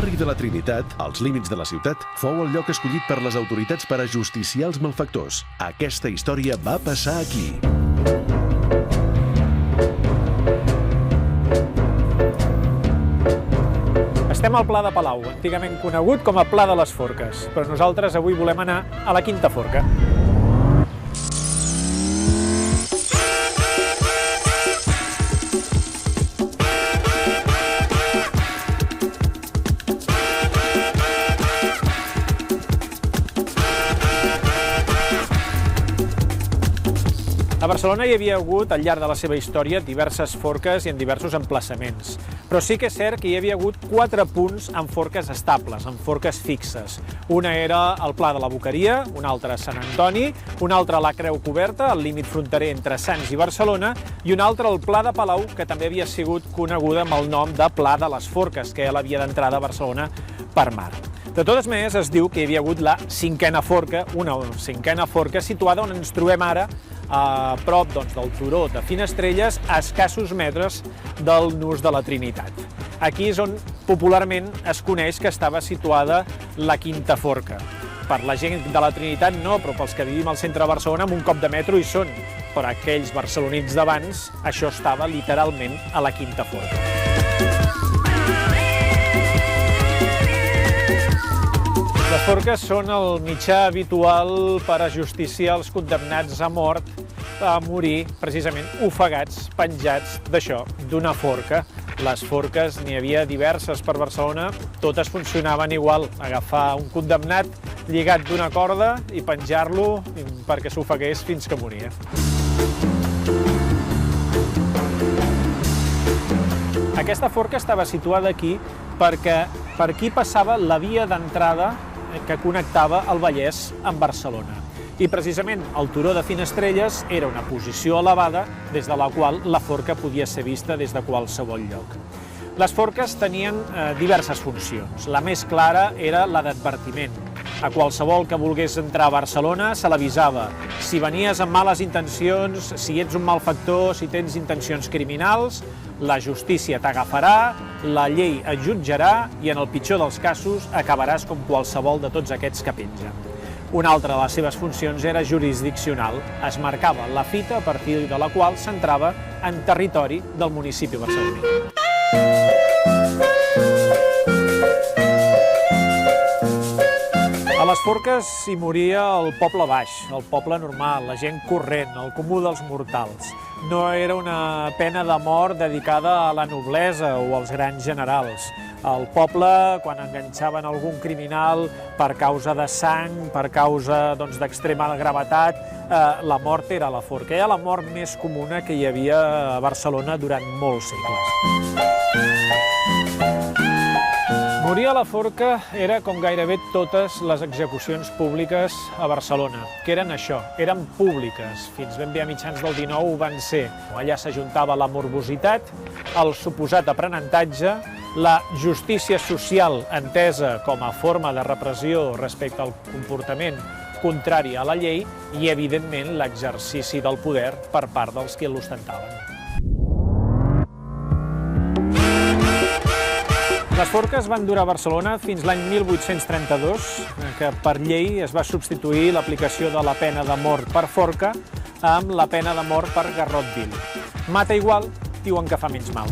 barri de la Trinitat, als límits de la ciutat, fou el lloc escollit per les autoritats per ajusticiar els malfactors. Aquesta història va passar aquí. Estem al Pla de Palau, antigament conegut com a Pla de les Forques, però nosaltres avui volem anar a la Quinta Forca. A Barcelona hi havia hagut, al llarg de la seva història, diverses forques i en diversos emplaçaments. Però sí que és cert que hi havia hagut 4 punts amb forques estables, amb forques fixes. Una era el Pla de la Boqueria, una altra a Sant Antoni, una altra a la Creu Coberta, al límit fronterer entre Sants i Barcelona, i una altra al Pla de Palau, que també havia sigut coneguda amb el nom de Pla de les Forques, que era la via d'entrada a Barcelona per mar. De totes maneres, es diu que hi havia hagut la cinquena forca, una cinquena forca situada on ens trobem ara, a prop del turó de Finestrelles, a escassos metres del nus de la Trinitat. Aquí és on popularment es coneix que estava situada la Quinta Forca. Per la gent de la Trinitat no, però pels que vivim al centre de Barcelona amb un cop de metro hi són. Per aquells barcelonins d'abans, això estava literalment a la Quinta Forca. Les forques són el mitjà habitual per ajusticiar els condemnats a mort, a morir precisament ofegats, penjats d'això, d'una forca. Les forques n'hi havia diverses per Barcelona, totes funcionaven igual, agafar un condemnat lligat d'una corda i penjar-lo perquè s'ofegués fins que moria. Aquesta forca estava situada aquí perquè per aquí passava la via d'entrada que connectava el Vallès amb Barcelona. I precisament el turó de Finestrelles era una posició elevada des de la qual la forca podia ser vista des de qualsevol lloc. Les forques tenien diverses funcions. La més clara era la d'advertiment. A qualsevol que volgués entrar a Barcelona se l'avisava. Si venies amb males intencions, si ets un malfactor, si tens intencions criminals, la justícia t'agafarà, la llei et jutjarà i en el pitjor dels casos acabaràs com qualsevol de tots aquests que pengen. Una altra de les seves funcions era jurisdiccional. Es marcava la fita a partir de la qual s'entrava en territori del municipi barceloní. A les forques hi moria el poble baix, el poble normal, la gent corrent, el comú dels mortals. No era una pena de mort dedicada a la noblesa o als grans generals. El poble, quan enganxaven algun criminal per causa de sang, per causa d'extrema gravetat, la mort era a la forca. Era la mort més comuna que hi havia a Barcelona durant molts segles. Morir a la forca era com gairebé totes les execucions públiques a Barcelona, que eren això, eren públiques. Fins ben bé a mitjans del XIX ho van ser. Allà s'ajuntava la morbositat, el suposat aprenentatge, la justícia social entesa com a forma de repressió respecte al comportament contrari a la llei i, evidentment, l'exercici del poder per part dels que l'ostentaven. Les forques van durar a Barcelona fins l'any 1832, que per llei es va substituir l'aplicació de la pena de mort per forca amb la pena de mort per garrot vil. Mata igual, diuen que fa menys mal.